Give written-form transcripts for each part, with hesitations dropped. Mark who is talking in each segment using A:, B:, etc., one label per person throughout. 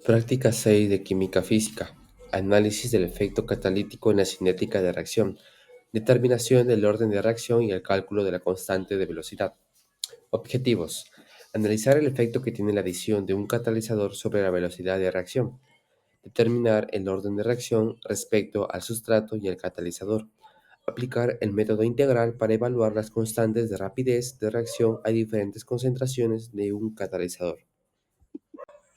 A: Práctica 6 de Química Física. Análisis del efecto catalítico en la cinética de reacción. Determinación del orden de reacción y el cálculo de la constante de velocidad. Objetivos. Analizar el efecto que tiene la adición de un catalizador sobre la velocidad de reacción. Determinar el orden de reacción respecto al sustrato y el catalizador. Aplicar el método integral para evaluar las constantes de rapidez de reacción a diferentes concentraciones de un catalizador.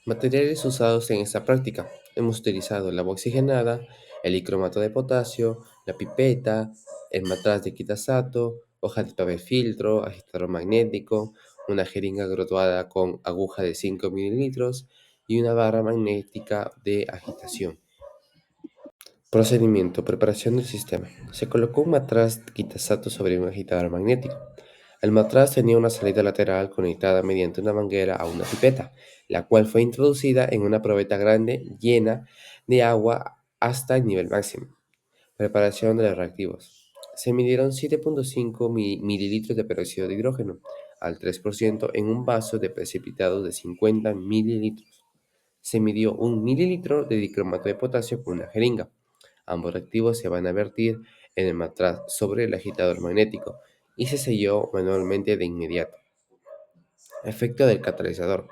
A: Materiales usados en esta práctica. Hemos utilizado el agua oxigenada, el dicromato de potasio, la pipeta, el matraz de Kitasato, hoja de papel filtro, agitador magnético, una jeringa graduada con aguja de 5 mililitros y una barra magnética de agitación. Procedimiento: preparación del sistema. Se colocó un matraz Kitasato sobre un agitador magnético. El matraz tenía una salida lateral conectada mediante una manguera a una pipeta, la cual fue introducida en una probeta grande llena de agua hasta el nivel máximo. Preparación de los reactivos. Se midieron 7.5 mililitros de peróxido de hidrógeno al 3% en un vaso de precipitado de 50 mililitros. Se midió 1 mililitro de dicromato de potasio con una jeringa. Ambos reactivos se van a vertir en el matraz sobre el agitador magnético y se selló manualmente de inmediato. Efecto del catalizador.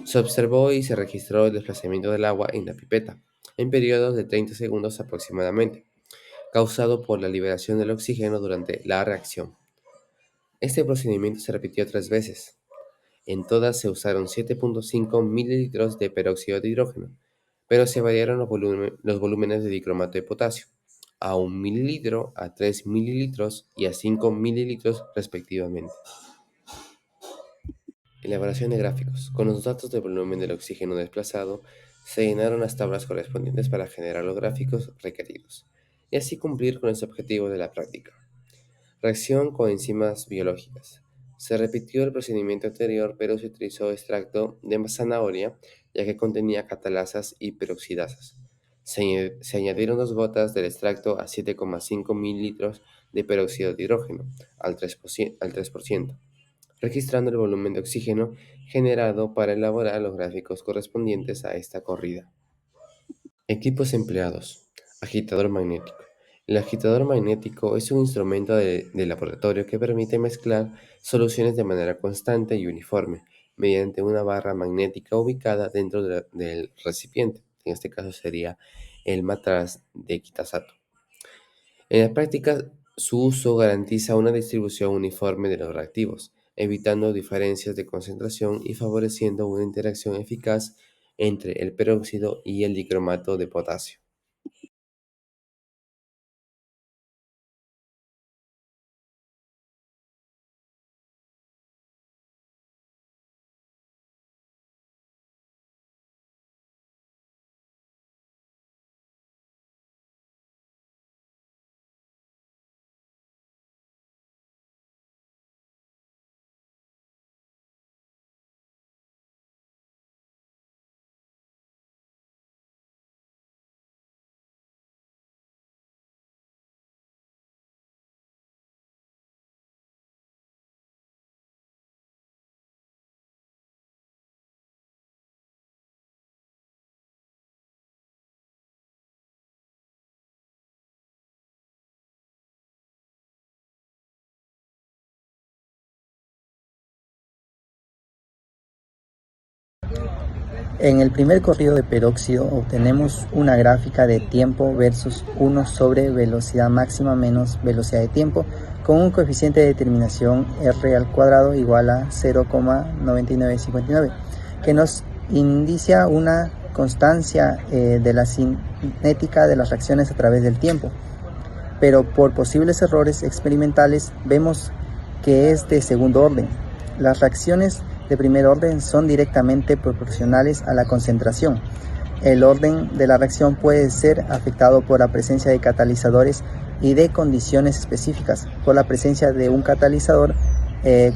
A: Se observó y se registró el desplazamiento del agua en la pipeta, en periodos de 30 segundos aproximadamente, causado por la liberación del oxígeno durante la reacción. Este procedimiento se repitió 3 veces. En todas se usaron 7.5 mililitros de peróxido de hidrógeno, pero se variaron los volúmenes de dicromato de potasio, a 1 mililitro, a 3 mililitros y a 5 mililitros respectivamente. Elaboración de gráficos. Con los datos del volumen del oxígeno desplazado, se llenaron las tablas correspondientes para generar los gráficos requeridos, y así cumplir con los objetivos de la práctica. Reacción con enzimas biológicas. Se repitió el procedimiento anterior, pero se utilizó extracto de zanahoria, ya que contenía catalasas y peroxidasas. Se añadieron 2 gotas del extracto a 7,5 mililitros de peróxido de hidrógeno, al 3%, registrando el volumen de oxígeno generado para elaborar los gráficos correspondientes a esta corrida. Equipos empleados. Agitador magnético. El agitador magnético es un instrumento de laboratorio que permite mezclar soluciones de manera constante y uniforme mediante una barra magnética ubicada dentro del recipiente. En este caso sería el matraz de Kitasato. En la práctica, su uso garantiza una distribución uniforme de los reactivos, evitando diferencias de concentración y favoreciendo una interacción eficaz entre el peróxido y el dicromato de potasio.
B: En el primer corrido de peróxido obtenemos una gráfica de tiempo versus 1 sobre velocidad máxima menos velocidad de tiempo con un coeficiente de determinación r al cuadrado igual a 0,9959, que nos indicia una constancia de la cinética de las reacciones a través del tiempo. Pero por posibles errores experimentales vemos que es de segundo orden. Las reacciones de primer orden son directamente proporcionales a la concentración. El orden de la reacción puede ser afectado por la presencia de catalizadores y de condiciones específicas, por la presencia de un catalizador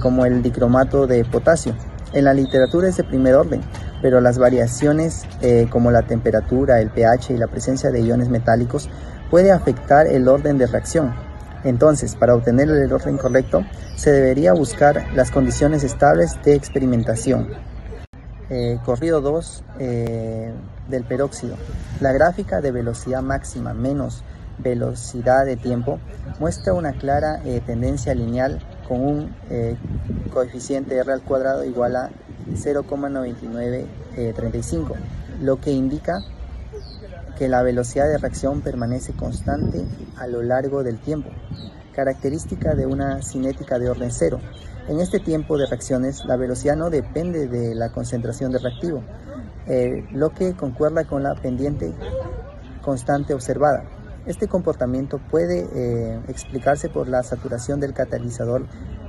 B: como el dicromato de potasio. En la literatura es de primer orden, pero las variaciones como la temperatura, el pH y la presencia de iones metálicos puede afectar el orden de reacción. Entonces, para obtener el orden correcto, se debería buscar las condiciones estables de experimentación. Corrido 2 del peróxido. La gráfica de velocidad máxima menos velocidad de tiempo muestra una clara tendencia lineal con un coeficiente R al cuadrado igual a 0,9935, lo que indica que la velocidad de reacción permanece constante a lo largo del tiempo, característica de una cinética de orden cero. En este tiempo de reacciones, la velocidad no depende de la concentración del reactivo, lo que concuerda con la pendiente constante observada. Este comportamiento puede explicarse por la saturación del catalizador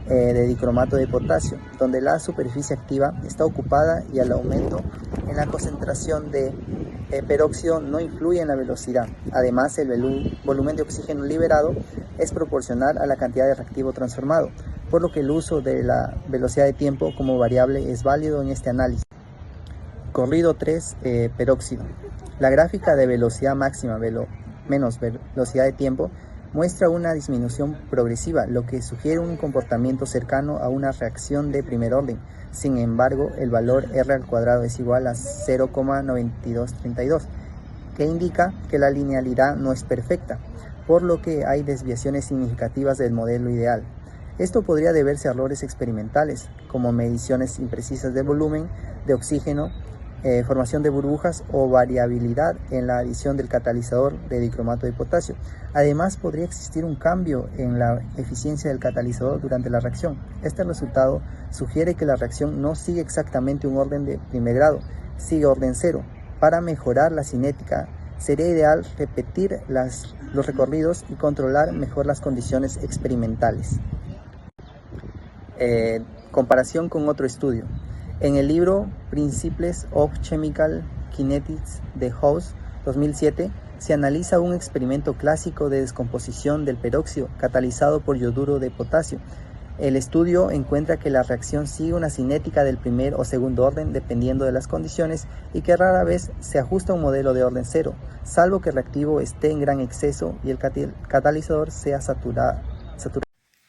B: de dicromato de potasio, donde la superficie activa está ocupada y el aumento en la concentración de peróxido no influye en la velocidad. Además, el volumen de oxígeno liberado es proporcional a la cantidad de reactivo transformado, por lo que el uso de la velocidad de tiempo como variable es válido en este análisis. Corrido 3, peróxido. La gráfica de velocidad máxima menos velocidad de tiempo muestra una disminución progresiva, lo que sugiere un comportamiento cercano a una reacción de primer orden. Sin embargo, el valor R al cuadrado es igual a 0,9232, que indica que la linealidad no es perfecta, por lo que hay desviaciones significativas del modelo ideal. Esto podría deberse a errores experimentales, como mediciones imprecisas de volumen de oxígeno, formación de burbujas o variabilidad en la adición del catalizador de dicromato de potasio. Además, podría existir un cambio en la eficiencia del catalizador durante la reacción. Este resultado sugiere que la reacción no sigue exactamente un orden de primer grado, sigue orden cero. Para mejorar la cinética, sería ideal repetir los recorridos y controlar mejor las condiciones experimentales. Comparación con otro estudio. En el libro Principles of Chemical Kinetics de House 2007 se analiza un experimento clásico de descomposición del peróxido catalizado por yoduro de potasio. El estudio encuentra que la reacción sigue una cinética del primer o segundo orden dependiendo de las condiciones y que rara vez se ajusta a un modelo de orden cero, salvo que el reactivo esté en gran exceso y el catalizador sea saturado.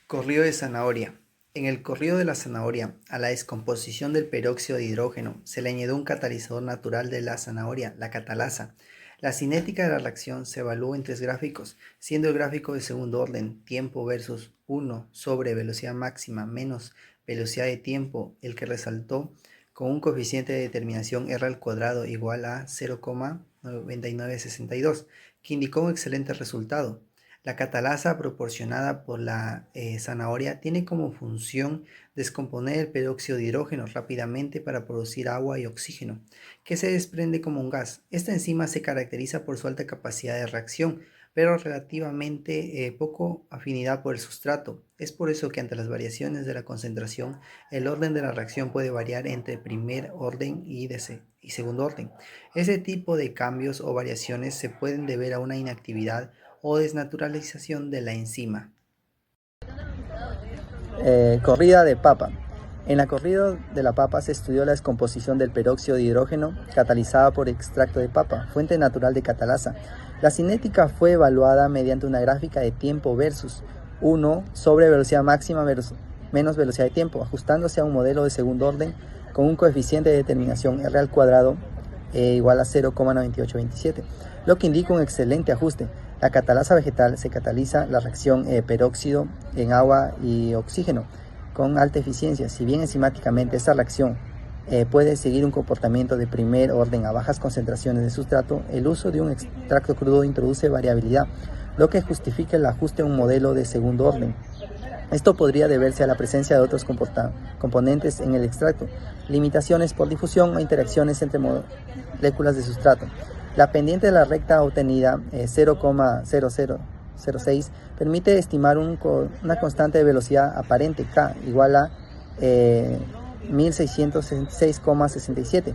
B: Corrido de zanahoria. En el corrido de la zanahoria, a la descomposición del peróxido de hidrógeno se le añadió un catalizador natural de la zanahoria, la catalasa. La cinética de la reacción se evalúa en tres gráficos, siendo el gráfico de segundo orden, tiempo versus 1 sobre velocidad máxima menos velocidad de tiempo, el que resaltó con un coeficiente de determinación R al cuadrado igual a 0,9962, que indicó un excelente resultado. La catalasa proporcionada por la zanahoria tiene como función descomponer el peróxido de hidrógeno rápidamente para producir agua y oxígeno, que se desprende como un gas. Esta enzima se caracteriza por su alta capacidad de reacción, pero relativamente poco afinidad por el sustrato. Es por eso que ante las variaciones de la concentración, el orden de la reacción puede variar entre primer orden y segundo orden. Este tipo de cambios o variaciones se pueden deber a una inactividad o desnaturalización de la enzima. Corrida de papa. En la corrida de la papa se estudió la descomposición del peróxido de hidrógeno catalizada por extracto de papa, fuente natural de catalasa. La cinética fue evaluada mediante una gráfica de tiempo versus 1 sobre velocidad máxima menos velocidad de tiempo, ajustándose a un modelo de segundo orden con un coeficiente de determinación R al cuadrado igual a 0,9827, lo que indica un excelente ajuste. La catalasa vegetal se cataliza la reacción peróxido en agua y oxígeno con alta eficiencia. Si bien enzimáticamente esta reacción puede seguir un comportamiento de primer orden a bajas concentraciones de sustrato, el uso de un extracto crudo introduce variabilidad, lo que justifica el ajuste a un modelo de segundo orden. Esto podría deberse a la presencia de otros componentes en el extracto, limitaciones por difusión o interacciones entre moléculas de sustrato. La pendiente de la recta obtenida, 0,0006, permite estimar una constante de velocidad aparente K igual a 1666,67,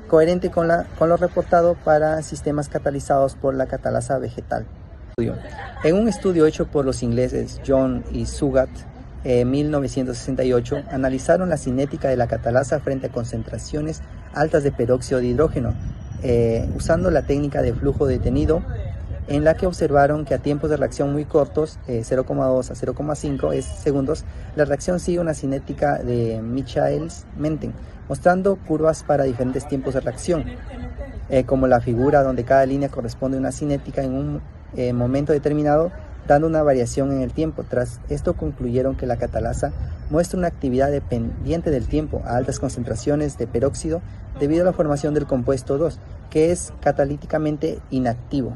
B: coherente con lo reportado para sistemas catalizados por la catalasa vegetal. En un estudio hecho por los ingleses John y Sugat en 1968, analizaron la cinética de la catalasa frente a concentraciones altas de peróxido de hidrógeno, usando la técnica de flujo detenido, en la que observaron que a tiempos de reacción muy cortos, 0,2 a 0,5 segundos, la reacción sigue una cinética de Michaelis-Menten, mostrando curvas para diferentes tiempos de reacción, como la figura donde cada línea corresponde a una cinética en un momento determinado, dando una variación en el tiempo. Tras esto concluyeron que la catalasa muestra una actividad dependiente del tiempo a altas concentraciones de peróxido debido a la formación del compuesto 2, que es catalíticamente inactivo.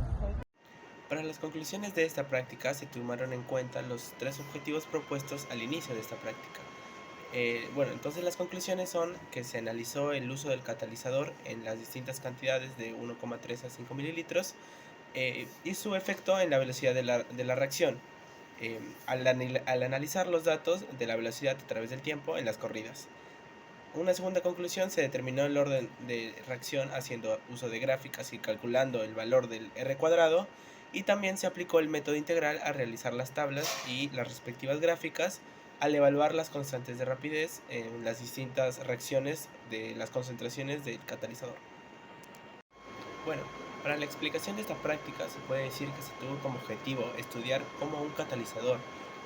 A: Para las conclusiones de esta práctica se tomaron en cuenta los tres objetivos propuestos al inicio de esta práctica. Entonces las conclusiones son que se analizó el uso del catalizador en las distintas cantidades de 1,3 a 5 mililitros y su efecto en la velocidad de la reacción, al analizar los datos de la velocidad a través del tiempo en las corridas. Una segunda conclusión, se determinó el orden de reacción haciendo uso de gráficas y calculando el valor del R cuadrado, y también se aplicó el método integral al realizar las tablas y las respectivas gráficas al evaluar las constantes de rapidez en las distintas reacciones de las concentraciones del catalizador. Bueno, para la explicación de esta práctica se puede decir que se tuvo como objetivo estudiar cómo un catalizador,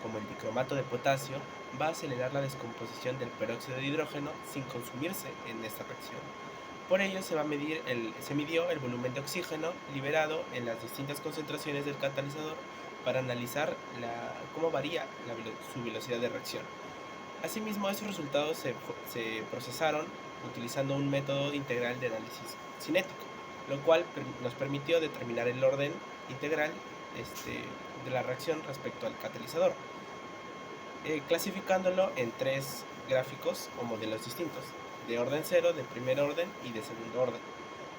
A: como el dicromato de potasio, va a acelerar la descomposición del peróxido de hidrógeno sin consumirse en esta reacción. Por ello se midió el volumen de oxígeno liberado en las distintas concentraciones del catalizador para analizar cómo varía su velocidad de reacción. Asimismo, estos resultados se procesaron utilizando un método integral de análisis cinético, lo cual nos permitió determinar el orden integral de la reacción respecto al catalizador, clasificándolo en tres gráficos o modelos distintos, de orden 0, de primer orden y de segundo orden,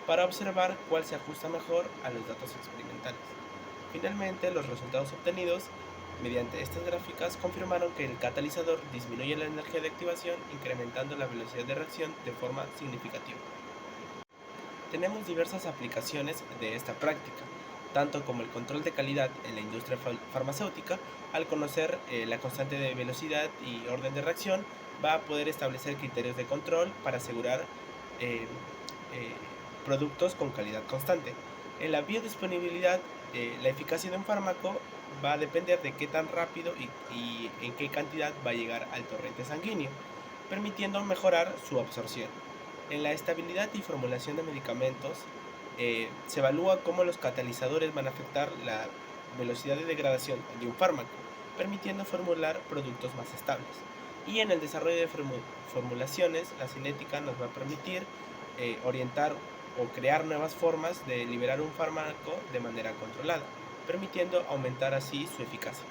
A: para observar cuál se ajusta mejor a los datos experimentales. Finalmente, los resultados obtenidos mediante estas gráficas confirmaron que el catalizador disminuye la energía de activación, incrementando la velocidad de reacción de forma significativa. Tenemos diversas aplicaciones de esta práctica, tanto como el control de calidad en la industria farmacéutica. Al conocer la constante de velocidad y orden de reacción, va a poder establecer criterios de control para asegurar productos con calidad constante. En la biodisponibilidad, la eficacia de un fármaco va a depender de qué tan rápido y en qué cantidad va a llegar al torrente sanguíneo, permitiendo mejorar su absorción. En la estabilidad y formulación de medicamentos, se evalúa cómo los catalizadores van a afectar la velocidad de degradación de un fármaco, permitiendo formular productos más estables. Y en el desarrollo de formulaciones, la cinética nos va a permitir orientar o crear nuevas formas de liberar un fármaco de manera controlada, permitiendo aumentar así su eficacia.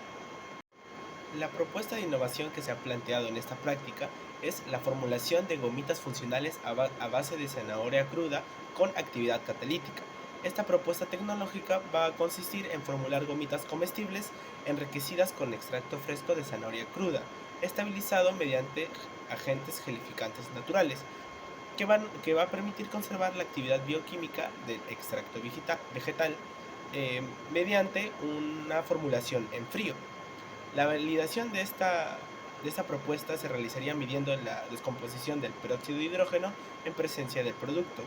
A: La propuesta de innovación que se ha planteado en esta práctica es la formulación de gomitas funcionales a base de zanahoria cruda con actividad catalítica. Esta propuesta tecnológica va a consistir en formular gomitas comestibles enriquecidas con extracto fresco de zanahoria cruda, estabilizado mediante agentes gelificantes naturales, que va a permitir conservar la actividad bioquímica del extracto vegetal mediante una formulación en frío. La validación de esta propuesta se realizaría midiendo la descomposición del peróxido de hidrógeno en presencia del producto.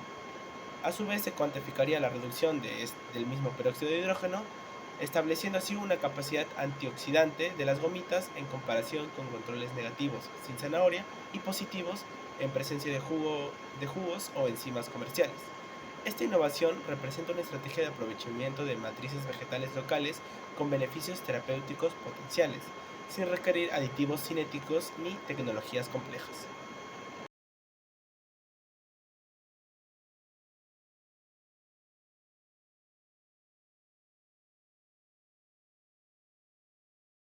A: A su vez, se cuantificaría la reducción del mismo peróxido de hidrógeno, estableciendo así una capacidad antioxidante de las gomitas en comparación con controles negativos sin zanahoria y positivos en presencia de jugos o enzimas comerciales. Esta innovación representa una estrategia de aprovechamiento de matrices vegetales locales con beneficios terapéuticos potenciales, sin requerir aditivos cinéticos ni tecnologías complejas.